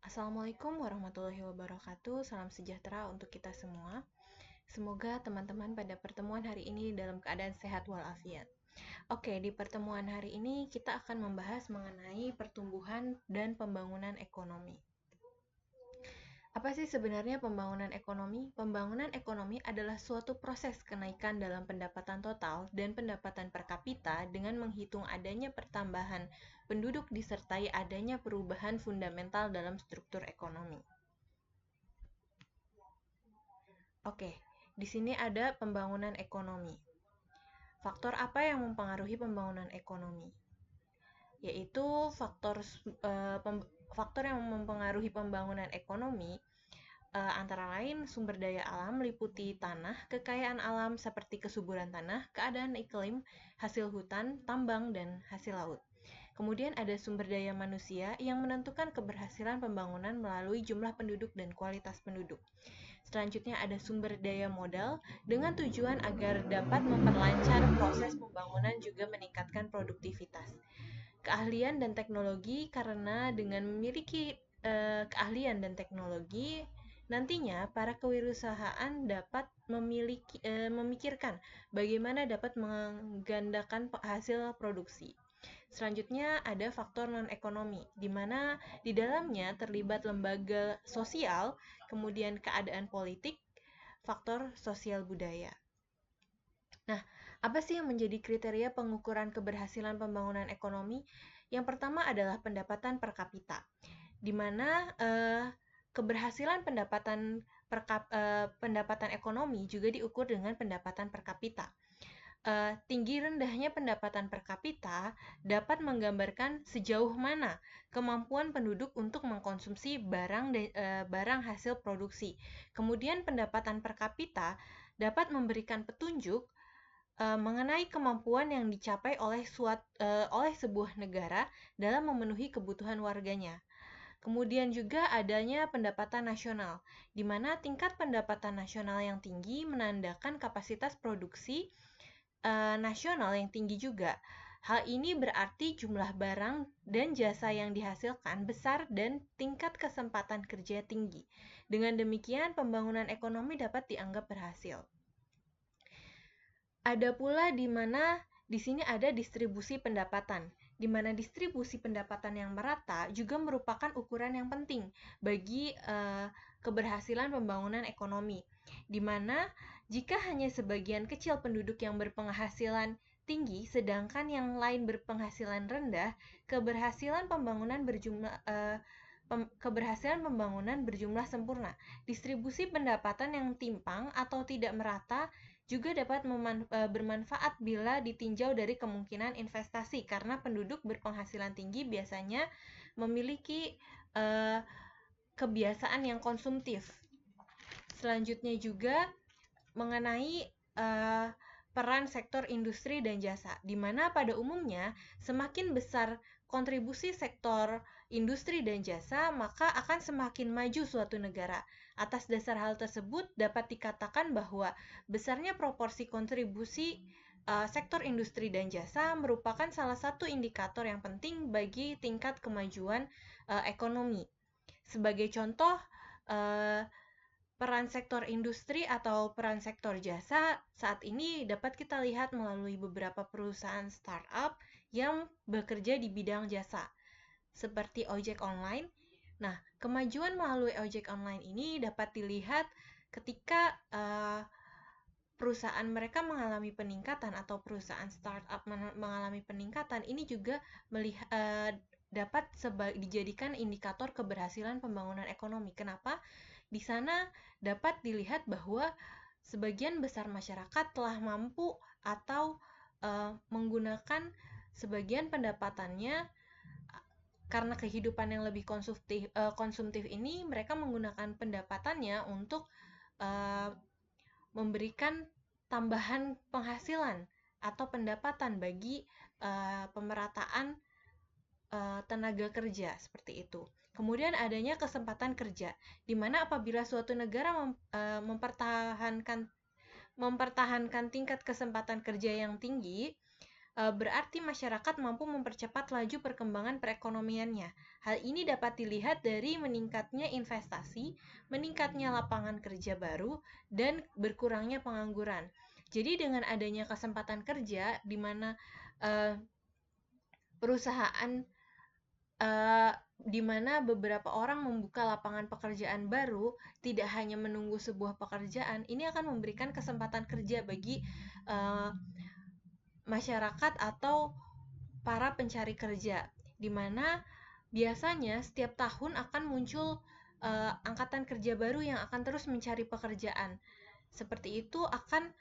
Assalamualaikum warahmatullahi wabarakatuh. Salam sejahtera untuk kita semua. Semoga teman-teman pada pertemuan hari ini dalam keadaan sehat walafiat. Oke, di pertemuan hari ini kita akan membahas mengenai pertumbuhan dan pembangunan ekonomi. Apa sih sebenarnya pembangunan ekonomi? Pembangunan ekonomi adalah suatu proses kenaikan dalam pendapatan total dan pendapatan per kapita dengan menghitung adanya pertambahan penduduk disertai adanya perubahan fundamental dalam struktur ekonomi. Oke, di sini ada pembangunan ekonomi. Faktor apa yang mempengaruhi pembangunan ekonomi? Yaitu faktor yang mempengaruhi pembangunan ekonomi antara lain sumber daya alam meliputi tanah, kekayaan alam seperti kesuburan tanah, keadaan iklim, hasil hutan, tambang, dan hasil laut. Kemudian ada sumber daya manusia yang menentukan keberhasilan pembangunan melalui jumlah penduduk dan kualitas penduduk. Selanjutnya ada sumber daya modal dengan tujuan agar dapat memperlancar proses pembangunan juga meningkatkan produktivitas. Keahlian dan teknologi karena dengan memiliki keahlian dan teknologi nantinya para kewirausahaan dapat memikirkan bagaimana dapat menggandakan hasil produksi. Selanjutnya ada faktor non-ekonomi, di mana di dalamnya terlibat lembaga sosial, kemudian keadaan politik, faktor sosial budaya. Nah, apa sih yang menjadi kriteria pengukuran keberhasilan pembangunan ekonomi? Yang pertama adalah pendapatan per kapita, di mana keberhasilan pendapatan ekonomi juga diukur dengan pendapatan per kapita. Tinggi rendahnya pendapatan per kapita dapat menggambarkan sejauh mana kemampuan penduduk untuk mengkonsumsi barang hasil produksi. Kemudian pendapatan per kapita dapat memberikan petunjuk mengenai kemampuan yang dicapai oleh sebuah negara dalam memenuhi kebutuhan warganya. Kemudian juga adanya pendapatan nasional, di mana tingkat pendapatan nasional yang tinggi menandakan kapasitas produksi nasional yang tinggi juga. Hal ini berarti jumlah barang dan jasa yang dihasilkan besar dan tingkat kesempatan kerja tinggi. Dengan demikian, pembangunan ekonomi dapat dianggap berhasil. Ada pula di mana di sini ada distribusi pendapatan, di mana distribusi pendapatan yang merata juga merupakan ukuran yang penting bagi keberhasilan pembangunan ekonomi, di mana jika hanya sebagian kecil penduduk yang berpenghasilan tinggi, sedangkan yang lain berpenghasilan rendah, keberhasilan pembangunan berjumlah sempurna. Distribusi pendapatan yang timpang atau tidak merata juga dapat bermanfaat bila ditinjau dari kemungkinan investasi, karena penduduk berpenghasilan tinggi biasanya memiliki kebiasaan yang konsumtif. Selanjutnya juga mengenai peran sektor industri dan jasa, di mana pada umumnya semakin besar kontribusi sektor industri dan jasa, maka akan semakin maju suatu negara. Atas dasar hal tersebut, dapat dikatakan bahwa besarnya proporsi kontribusi sektor industri dan jasa merupakan salah satu indikator yang penting bagi tingkat kemajuan ekonomi. Sebagai contoh, peran sektor industri atau peran sektor jasa saat ini dapat kita lihat melalui beberapa perusahaan startup yang bekerja di bidang jasa, seperti ojek online. Nah, kemajuan melalui ojek online ini dapat dilihat ketika perusahaan mereka mengalami peningkatan atau perusahaan startup mengalami peningkatan. Ini juga dapat dijadikan indikator keberhasilan pembangunan ekonomi. Kenapa? Di sana dapat dilihat bahwa sebagian besar masyarakat telah mampu atau menggunakan sebagian pendapatannya karena kehidupan yang lebih konsumtif ini, mereka menggunakan pendapatannya untuk memberikan tambahan penghasilan atau pendapatan bagi pemerataan tenaga kerja, seperti itu. Kemudian adanya kesempatan kerja, di mana apabila suatu negara mempertahankan tingkat kesempatan kerja yang tinggi, berarti masyarakat mampu mempercepat laju perkembangan perekonomiannya. Hal ini dapat dilihat dari meningkatnya investasi, meningkatnya lapangan kerja baru, dan berkurangnya pengangguran. Jadi dengan adanya kesempatan kerja di mana perusahaan di mana beberapa orang membuka lapangan pekerjaan baru, tidak hanya menunggu sebuah pekerjaan, ini akan memberikan kesempatan kerja bagi masyarakat atau para pencari kerja, di mana biasanya setiap tahun akan muncul angkatan kerja baru yang akan terus mencari pekerjaan. Seperti itu akan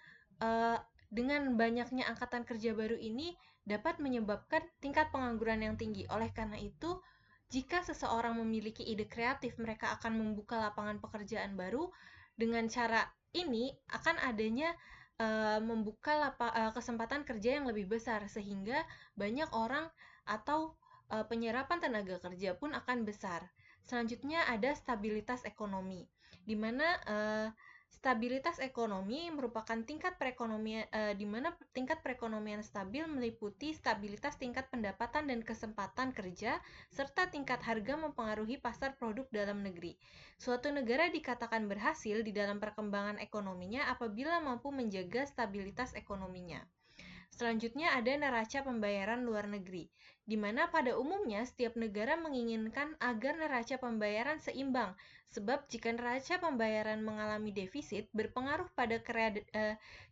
dengan banyaknya angkatan kerja baru ini dapat menyebabkan tingkat pengangguran yang tinggi. Oleh karena itu, jika seseorang memiliki ide kreatif, mereka akan membuka lapangan pekerjaan baru. Dengan cara ini akan adanya membuka kesempatan kerja yang lebih besar, sehingga banyak orang atau penyerapan tenaga kerja pun akan besar. Selanjutnya ada stabilitas ekonomi, di mana stabilitas ekonomi merupakan tingkat perekonomian di mana tingkat perekonomian stabil meliputi stabilitas tingkat pendapatan dan kesempatan kerja serta tingkat harga mempengaruhi pasar produk dalam negeri. Suatu negara dikatakan berhasil di dalam perkembangan ekonominya apabila mampu menjaga stabilitas ekonominya. Selanjutnya ada neraca pembayaran luar negeri, di mana pada umumnya setiap negara menginginkan agar neraca pembayaran seimbang, sebab jika neraca pembayaran mengalami defisit, berpengaruh pada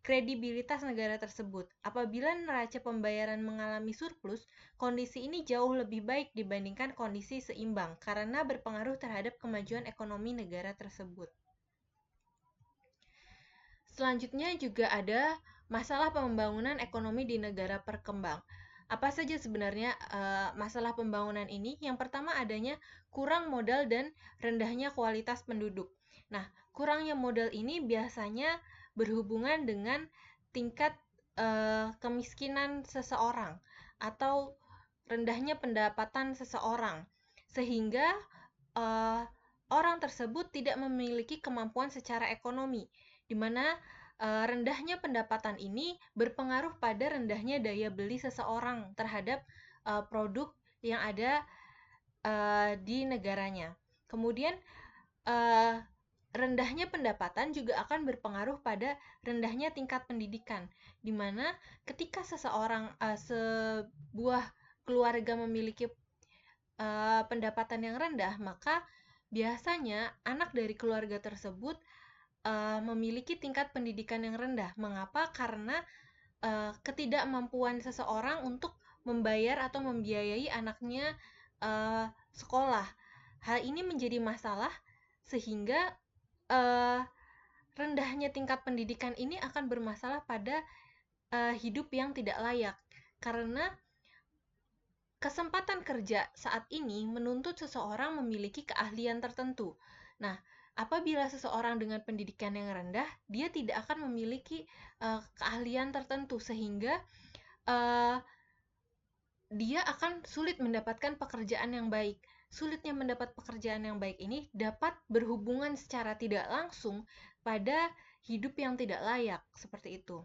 kredibilitas negara tersebut. Apabila neraca pembayaran mengalami surplus, kondisi ini jauh lebih baik dibandingkan kondisi seimbang, karena berpengaruh terhadap kemajuan ekonomi negara tersebut. Selanjutnya juga ada masalah pembangunan ekonomi di negara berkembang. Apa saja sebenarnya masalah pembangunan ini? Yang pertama adanya kurang modal dan rendahnya kualitas penduduk. Nah, kurangnya modal ini biasanya berhubungan dengan tingkat kemiskinan seseorang atau rendahnya pendapatan seseorang, sehingga orang tersebut tidak memiliki kemampuan secara ekonomi, di mana rendahnya pendapatan ini berpengaruh pada rendahnya daya beli seseorang terhadap produk yang ada di negaranya. Kemudian rendahnya pendapatan juga akan berpengaruh pada rendahnya tingkat pendidikan, di mana ketika sebuah keluarga memiliki pendapatan yang rendah, maka biasanya anak dari keluarga tersebut memiliki tingkat pendidikan yang rendah. Mengapa? Karena ketidakmampuan seseorang untuk membayar atau membiayai anaknya sekolah. Hal ini menjadi masalah sehingga rendahnya tingkat pendidikan ini akan bermasalah pada hidup yang tidak layak, karena kesempatan kerja saat ini menuntut seseorang memiliki keahlian tertentu. Nah, apabila seseorang dengan pendidikan yang rendah, dia tidak akan memiliki keahlian tertentu, sehingga dia akan sulit mendapatkan pekerjaan yang baik. Sulitnya mendapat pekerjaan yang baik ini dapat berhubungan secara tidak langsung pada hidup yang tidak layak, seperti itu.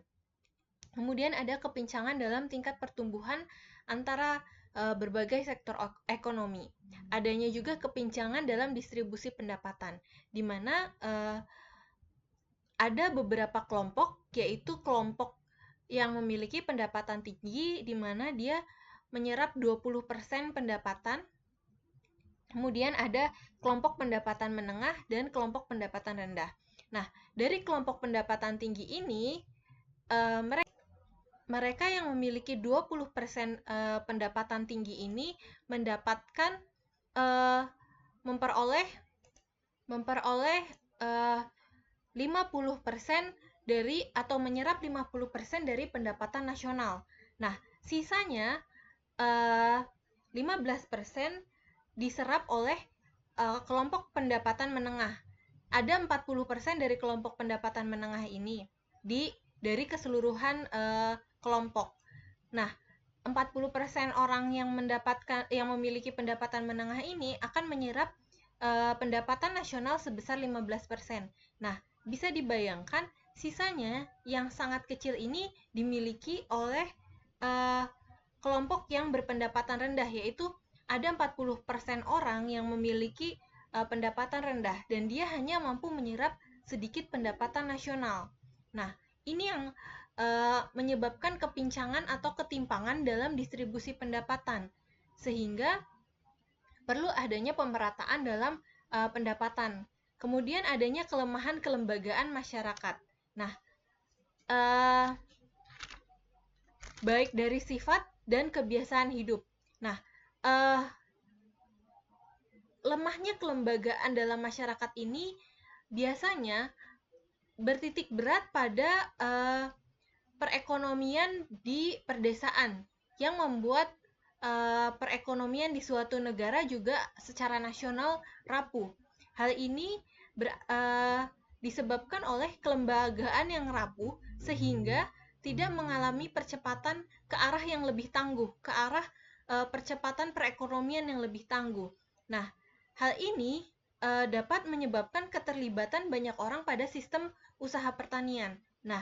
Kemudian ada kepincangan dalam tingkat pertumbuhan antara berbagai sektor ekonomi. Adanya juga kepincangan dalam distribusi pendapatan, di mana ada beberapa kelompok, yaitu kelompok yang memiliki pendapatan tinggi, di mana dia menyerap 20% pendapatan. Kemudian ada kelompok pendapatan menengah dan kelompok pendapatan rendah. Nah, dari kelompok pendapatan tinggi ini, mereka yang memiliki 20% pendapatan tinggi ini mendapatkan memperoleh 50% dari atau menyerap 50% dari pendapatan nasional. Nah, sisanya 15% diserap oleh kelompok pendapatan menengah. Ada 40% dari kelompok pendapatan menengah ini dari keseluruhan kelompok. Nah, 40% orang yang memiliki pendapatan menengah ini akan menyerap pendapatan nasional sebesar 15%. Nah, bisa dibayangkan sisanya yang sangat kecil ini dimiliki oleh kelompok yang berpendapatan rendah, yaitu ada 40% orang yang memiliki pendapatan rendah dan dia hanya mampu menyerap sedikit pendapatan nasional. Nah, ini yang menyebabkan kepincangan atau ketimpangan dalam distribusi pendapatan, sehingga perlu adanya pemerataan dalam pendapatan. Kemudian adanya kelemahan kelembagaan masyarakat. Nah, baik dari sifat dan kebiasaan hidup. Nah, lemahnya kelembagaan dalam masyarakat ini biasanya bertitik berat pada perekonomian di perdesaan yang membuat perekonomian di suatu negara juga secara nasional rapuh. Hal ini disebabkan oleh kelembagaan yang rapuh sehingga tidak mengalami percepatan ke arah yang lebih tangguh, ke arah percepatan perekonomian yang lebih tangguh. Nah, hal ini dapat menyebabkan keterlibatan banyak orang pada sistem usaha pertanian. Nah,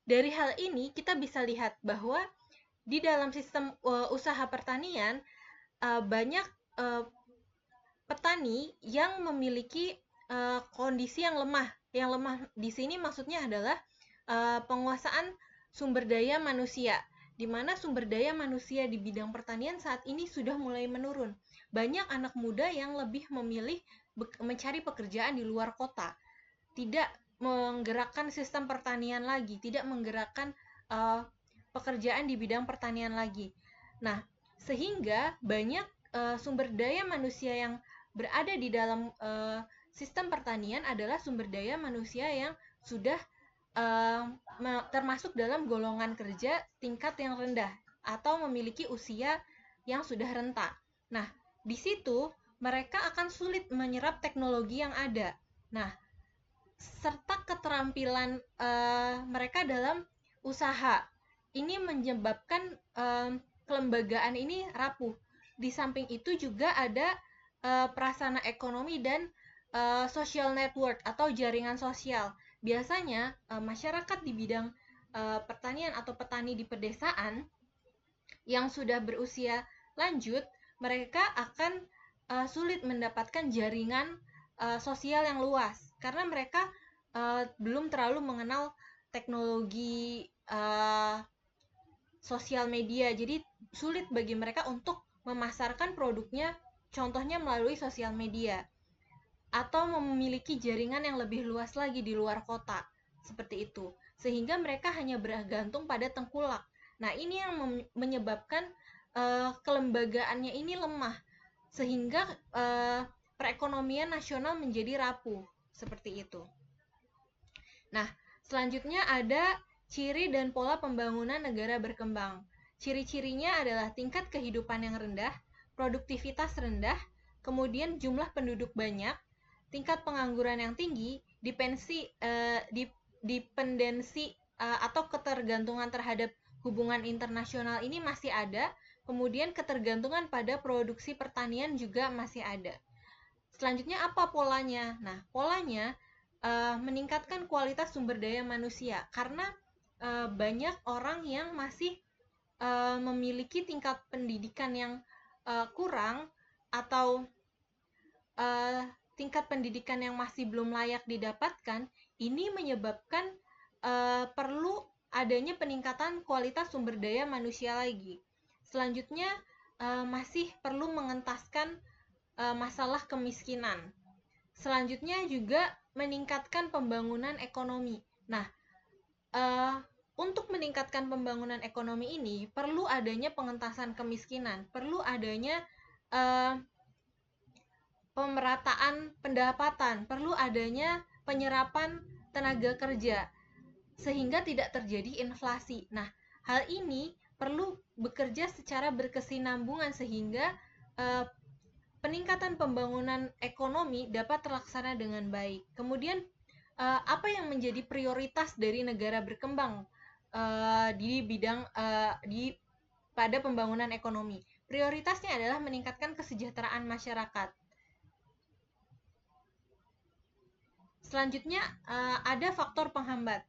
dari hal ini kita bisa lihat bahwa di dalam sistem usaha pertanian banyak petani yang memiliki kondisi yang lemah. Yang lemah di sini maksudnya adalah penguasaan sumber daya manusia, di mana sumber daya manusia di bidang pertanian saat ini sudah mulai menurun. Banyak anak muda yang lebih memilih mencari pekerjaan di luar kota, tidak menggerakkan sistem pertanian lagi, tidak menggerakkan pekerjaan di bidang pertanian lagi. Nah, sehingga banyak sumber daya manusia yang berada di dalam sistem pertanian adalah sumber daya manusia yang sudah termasuk dalam golongan kerja tingkat yang rendah atau memiliki usia yang sudah renta. Nah, di situ mereka akan sulit menyerap teknologi yang ada. Nah, serta keterampilan mereka dalam usaha ini menyebabkan kelembagaan ini rapuh. Di samping itu juga ada prasarana ekonomi dan social network atau jaringan sosial. Biasanya masyarakat di bidang pertanian atau petani di pedesaan yang sudah berusia lanjut, mereka akan sulit mendapatkan jaringan sosial yang luas karena mereka belum terlalu mengenal teknologi sosial media. Jadi sulit bagi mereka untuk memasarkan produknya, contohnya melalui sosial media, atau memiliki jaringan yang lebih luas lagi di luar kota, seperti itu. Sehingga mereka hanya bergantung pada tengkulak. Nah, ini yang menyebabkan kelembagaannya ini lemah, sehingga perekonomian nasional menjadi rapuh, seperti itu. Nah, selanjutnya ada ciri dan pola pembangunan negara berkembang. Ciri-cirinya adalah tingkat kehidupan yang rendah, produktivitas rendah, kemudian jumlah penduduk banyak, tingkat pengangguran yang tinggi, dependensi atau ketergantungan terhadap hubungan internasional ini masih ada, kemudian ketergantungan pada produksi pertanian juga masih ada. Selanjutnya apa polanya? Nah, polanya meningkatkan kualitas sumber daya manusia karena banyak orang yang masih memiliki tingkat pendidikan yang kurang atau tingkat pendidikan yang masih belum layak didapatkan. Ini menyebabkan perlu adanya peningkatan kualitas sumber daya manusia lagi. Selanjutnya masih perlu mengentaskan masalah kemiskinan. Selanjutnya juga meningkatkan pembangunan ekonomi. Nah, untuk meningkatkan pembangunan ekonomi ini perlu adanya pengentasan kemiskinan, perlu adanya pemerataan pendapatan, perlu adanya penyerapan tenaga kerja sehingga tidak terjadi inflasi. Nah, hal ini perlu bekerja secara berkesinambungan sehingga peningkatan pembangunan ekonomi dapat terlaksana dengan baik. Kemudian apa yang menjadi prioritas dari negara berkembang di bidang pada pembangunan ekonomi? Prioritasnya adalah meningkatkan kesejahteraan masyarakat. Selanjutnya ada faktor penghambat.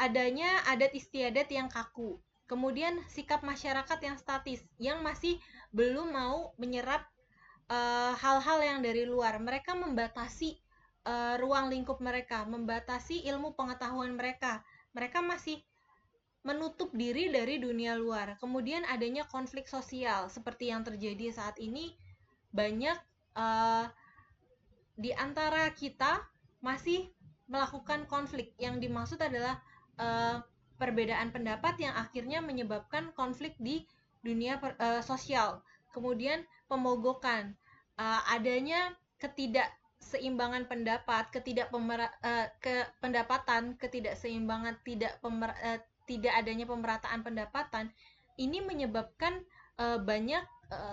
Adanya adat istiadat yang kaku. Kemudian sikap masyarakat yang statis, yang masih belum mau menyerap hal-hal yang dari luar. Mereka membatasi ruang lingkup mereka, membatasi ilmu pengetahuan mereka. Mereka masih menutup diri dari dunia luar. Kemudian adanya konflik sosial seperti yang terjadi saat ini, banyak di antara kita masih melakukan konflik. Yang dimaksud adalah perbedaan pendapat yang akhirnya menyebabkan konflik di dunia sosial. Kemudian pemogokan, adanya ketidakseimbangan pendapat, pendapatan, ketidakseimbangan, tidak adanya pemerataan pendapatan, ini menyebabkan banyak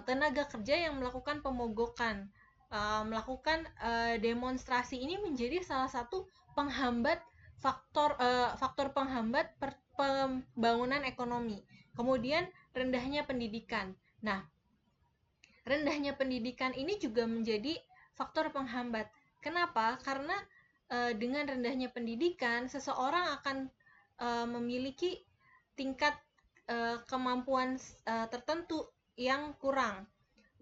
tenaga kerja yang melakukan pemogokan, melakukan demonstrasi. Ini menjadi salah satu penghambat faktor penghambat pembangunan ekonomi. Kemudian rendahnya pendidikan. Nah, rendahnya pendidikan ini juga menjadi faktor penghambat. Kenapa? Karena dengan rendahnya pendidikan, seseorang akan memiliki tingkat kemampuan tertentu yang kurang.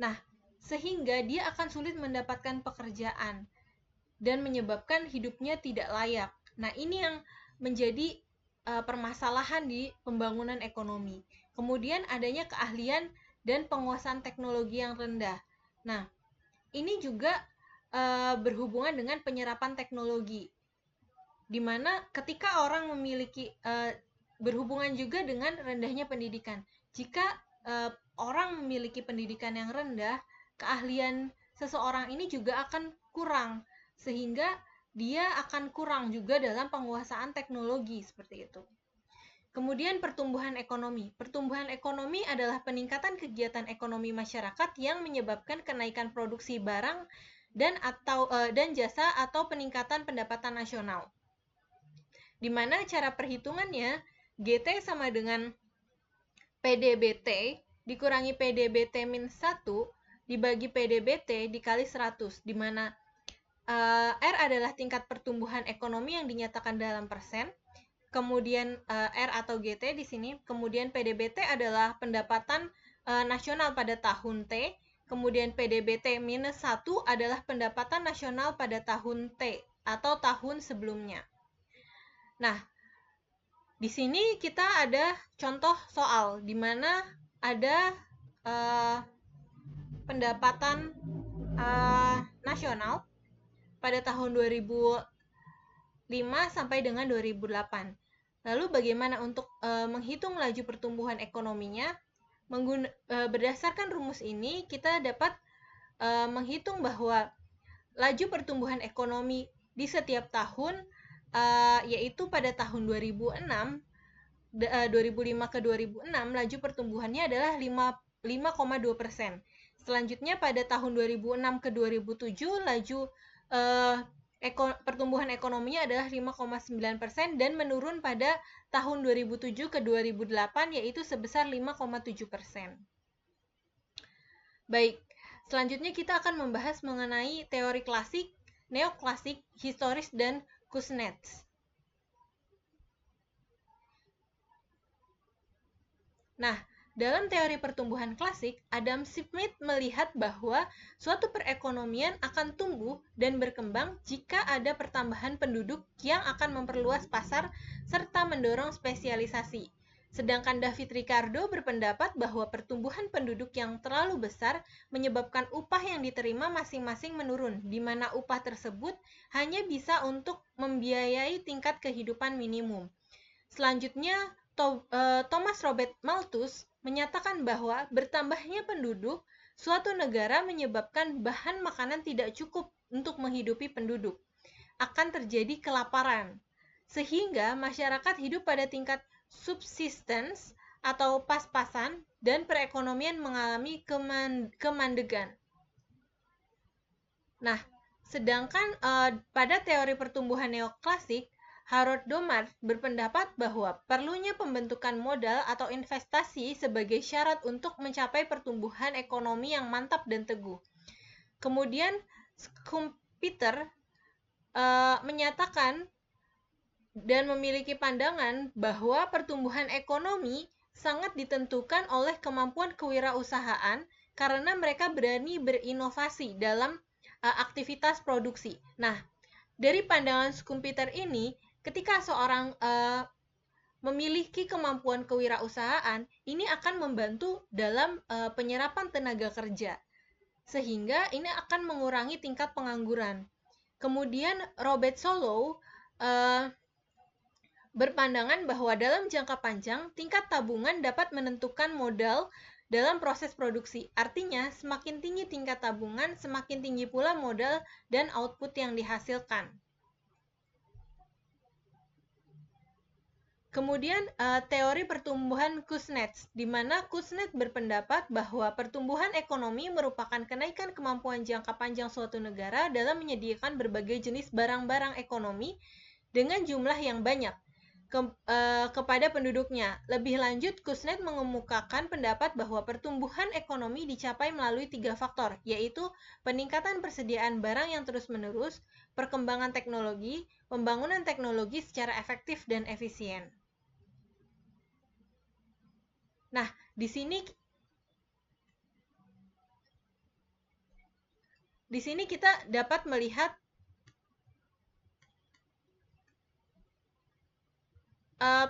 Nah, sehingga dia akan sulit mendapatkan pekerjaan dan menyebabkan hidupnya tidak layak. Nah, ini yang menjadi permasalahan di pembangunan ekonomi. Kemudian adanya keahlian dan penguasaan teknologi yang rendah. Nah, ini juga berhubungan dengan penyerapan teknologi, di mana ketika orang memiliki berhubungan juga dengan rendahnya pendidikan. Jika orang memiliki pendidikan yang rendah, keahlian seseorang ini juga akan kurang, sehingga dia akan kurang juga dalam penguasaan teknologi seperti itu. Kemudian pertumbuhan ekonomi. Pertumbuhan ekonomi adalah peningkatan kegiatan ekonomi masyarakat yang menyebabkan kenaikan produksi barang dan jasa atau peningkatan pendapatan nasional. Di mana cara perhitungannya GT sama dengan PDBT dikurangi PDBT min 1 dibagi PDBT dikali 100, di mana R adalah tingkat pertumbuhan ekonomi yang dinyatakan dalam persen, kemudian R atau GT di sini, kemudian PDBT adalah pendapatan nasional pada tahun T, kemudian PDBT minus 1 adalah pendapatan nasional pada tahun T atau tahun sebelumnya. Nah, di sini kita ada contoh soal di mana ada pendapatan nasional pada tahun 2005 sampai dengan 2008. Lalu bagaimana untuk menghitung laju pertumbuhan ekonominya? Berdasarkan rumus ini, kita dapat menghitung bahwa laju pertumbuhan ekonomi di setiap tahun, yaitu pada tahun 2005 ke 2006, laju pertumbuhannya adalah 5,2%. Selanjutnya pada tahun 2006 ke 2007, laju pertumbuhan ekonominya adalah 5,9% dan menurun pada tahun 2007 ke 2008 yaitu sebesar 5,7%. Baik, selanjutnya kita akan membahas mengenai teori klasik, neoklasik, historis, dan Kuznets. Nah, dalam teori pertumbuhan klasik, Adam Smith melihat bahwa suatu perekonomian akan tumbuh dan berkembang jika ada pertambahan penduduk yang akan memperluas pasar serta mendorong spesialisasi. Sedangkan David Ricardo berpendapat bahwa pertumbuhan penduduk yang terlalu besar menyebabkan upah yang diterima masing-masing menurun, di mana upah tersebut hanya bisa untuk membiayai tingkat kehidupan minimum. Selanjutnya, Thomas Robert Malthus menyatakan bahwa bertambahnya penduduk suatu negara menyebabkan bahan makanan tidak cukup untuk menghidupi penduduk. Akan terjadi kelaparan, sehingga masyarakat hidup pada tingkat subsistence atau pas-pasan dan perekonomian mengalami kemandegan. Nah, sedangkan pada teori pertumbuhan neoklasik, Harold Domart berpendapat bahwa perlunya pembentukan modal atau investasi sebagai syarat untuk mencapai pertumbuhan ekonomi yang mantap dan teguh. Kemudian Schumpeter menyatakan dan memiliki pandangan bahwa pertumbuhan ekonomi sangat ditentukan oleh kemampuan kewirausahaan karena mereka berani berinovasi dalam aktivitas produksi. Nah, dari pandangan Schumpeter ini, ketika seorang memiliki kemampuan kewirausahaan, ini akan membantu dalam penyerapan tenaga kerja, sehingga ini akan mengurangi tingkat pengangguran. Kemudian Robert Solow berpandangan bahwa dalam jangka panjang, tingkat tabungan dapat menentukan modal dalam proses produksi. Artinya, semakin tinggi tingkat tabungan, semakin tinggi pula modal dan output yang dihasilkan. Kemudian teori pertumbuhan Kuznets, di mana Kuznets berpendapat bahwa pertumbuhan ekonomi merupakan kenaikan kemampuan jangka panjang suatu negara dalam menyediakan berbagai jenis barang-barang ekonomi dengan jumlah yang banyak kepada penduduknya. Lebih lanjut, Kuznets mengemukakan pendapat bahwa pertumbuhan ekonomi dicapai melalui 3 faktor, yaitu peningkatan persediaan barang yang terus-menerus, perkembangan teknologi, pembangunan teknologi secara efektif dan efisien. Nah, di sini kita dapat melihat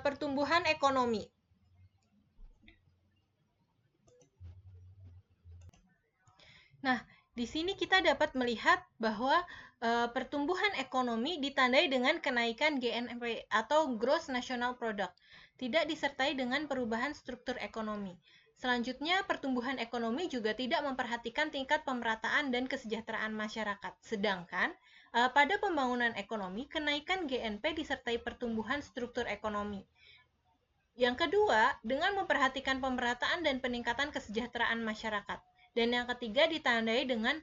pertumbuhan ekonomi. Nah, di sini kita dapat melihat bahwa pertumbuhan ekonomi ditandai dengan kenaikan GNP atau Gross National Product, tidak disertai dengan perubahan struktur ekonomi. Selanjutnya, pertumbuhan ekonomi juga tidak memperhatikan tingkat pemerataan dan kesejahteraan masyarakat. Sedangkan pada pembangunan ekonomi, kenaikan GNP disertai pertumbuhan struktur ekonomi. Yang kedua, dengan memperhatikan pemerataan dan peningkatan kesejahteraan masyarakat. Dan yang ketiga ditandai dengan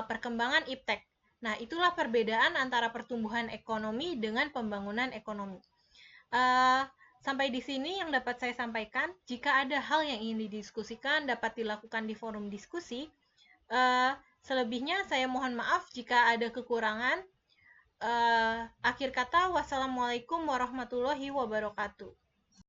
perkembangan iptek. Nah, itulah perbedaan antara pertumbuhan ekonomi dengan pembangunan ekonomi. Sampai di sini yang dapat saya sampaikan. Jika ada hal yang ingin didiskusikan, dapat dilakukan di forum diskusi. Selebihnya saya mohon maaf jika ada kekurangan. Akhir kata, wassalamualaikum warahmatullahi wabarakatuh.